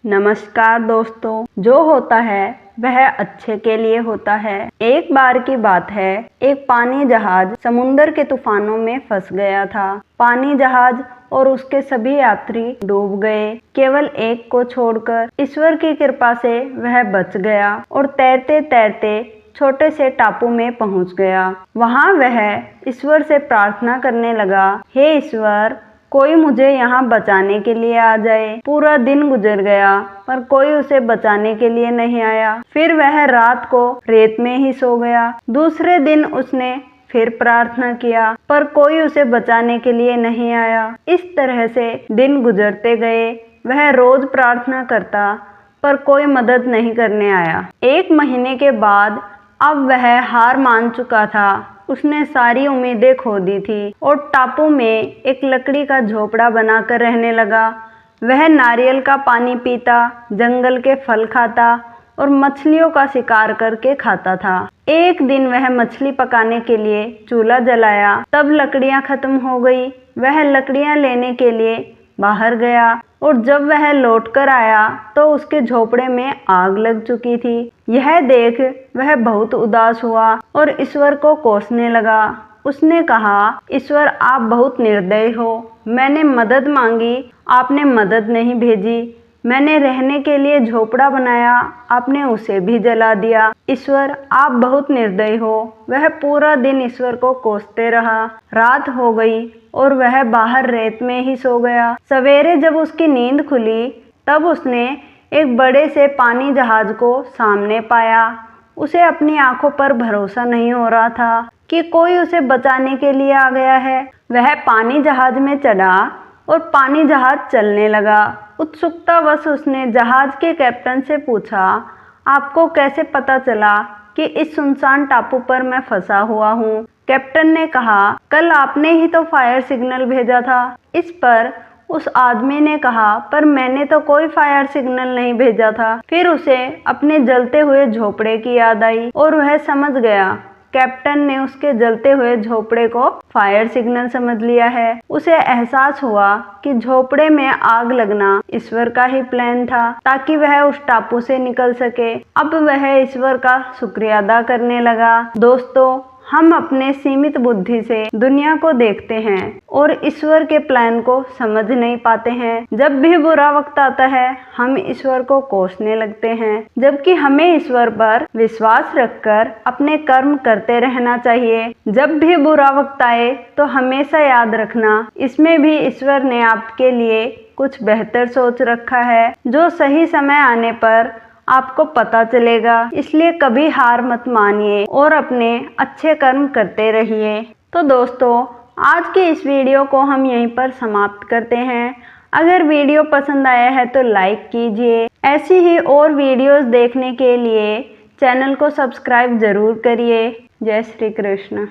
नमस्कार दोस्तों, जो होता है वह अच्छे के लिए होता है। एक बार की बात है, एक पानी जहाज समुद्र के तूफानों में फंस गया था। पानी जहाज और उसके सभी यात्री डूब गए, केवल एक को छोड़कर। ईश्वर की कृपा से वह बच गया और तैरते तैरते छोटे से टापू में पहुंच गया। वहां वह ईश्वर से प्रार्थना करने लगा, हे ईश्वर, कोई मुझे यहाँ बचाने के लिए आ जाए। पूरा दिन गुजर गया पर कोई उसे बचाने के लिए नहीं आया। फिर वह रात को रेत में ही सो गया। दूसरे दिन उसने फिर प्रार्थना किया पर कोई उसे बचाने के लिए नहीं आया। इस तरह से दिन गुजरते गए। वह रोज प्रार्थना करता पर कोई मदद नहीं करने आया। 1 महीने के बाद अब वह हार मान चुका था। उसने सारी उम्मीदें खो दी थी और टापू में एक लकड़ी का झोपड़ा बनाकर रहने लगा। वह नारियल का पानी पीता, जंगल के फल खाता और मछलियों का शिकार करके खाता था। एक दिन वह मछली पकाने के लिए चूल्हा जलाया, तब लकड़ियां खत्म हो गई। वह लकड़ियां लेने के लिए बाहर गया और जब वह लौटकर आया तो उसके झोपड़े में आग लग चुकी थी। यह देख वह बहुत उदास हुआ और ईश्वर को कोसने लगा। उसने कहा, ईश्वर, आप बहुत निर्दयी हो। मैंने मदद मांगी, आपने मदद नहीं भेजी। मैंने रहने के लिए झोपड़ा बनाया, आपने उसे भी जला दिया। ईश्वर, आप बहुत निर्दयी हो। वह पूरा दिन ईश्वर को कोसते रहा। रात हो गई और वह बाहर रेत में ही सो गया। सवेरे जब उसकी नींद खुली तब उसने एक बड़े से पानी जहाज को सामने पाया। उसे अपनी आंखों पर भरोसा नहीं हो रहा था कि कोई उसे बचाने के लिए आ गया है। वह पानी जहाज में चढ़ा और पानी जहाज चलने लगा। उत्सुकतावश उसने जहाज के कैप्टन से पूछा, आपको कैसे पता चला कि इस सुनसान टापू पर मैं फंसा हुआ हूँ? कैप्टन ने कहा, कल आपने ही तो फायर सिग्नल भेजा था। इस पर उस आदमी ने कहा, पर मैंने तो कोई फायर सिग्नल नहीं भेजा था। फिर उसे अपने जलते हुए झोपड़े की याद आई और वह समझ गया कैप्टन ने उसके जलते हुए झोपड़े को फायर सिग्नल समझ लिया है। उसे एहसास हुआ कि झोपड़े में आग लगना ईश्वर का ही प्लान था ताकि वह उस टापू से निकल सके। अब वह ईश्वर का शुक्रिया अदा करने लगा। दोस्तों, हम अपने सीमित बुद्धि से दुनिया को देखते हैं और ईश्वर के प्लान को समझ नहीं पाते हैं। जब भी बुरा वक्त आता है हम ईश्वर को कोसने लगते हैं, जबकि हमें ईश्वर पर विश्वास रखकर अपने कर्म करते रहना चाहिए। जब भी बुरा वक्त आए तो हमेशा याद रखना, इसमें भी ईश्वर ने आपके लिए कुछ बेहतर सोच रखा है जो सही समय आने पर आपको पता चलेगा। इसलिए कभी हार मत मानिए और अपने अच्छे कर्म करते रहिए। तो दोस्तों, आज के इस वीडियो को हम यहीं पर समाप्त करते हैं। अगर वीडियो पसंद आया है तो लाइक कीजिए। ऐसी ही और वीडियोस देखने के लिए चैनल को सब्सक्राइब जरूर करिए। जय श्री कृष्ण।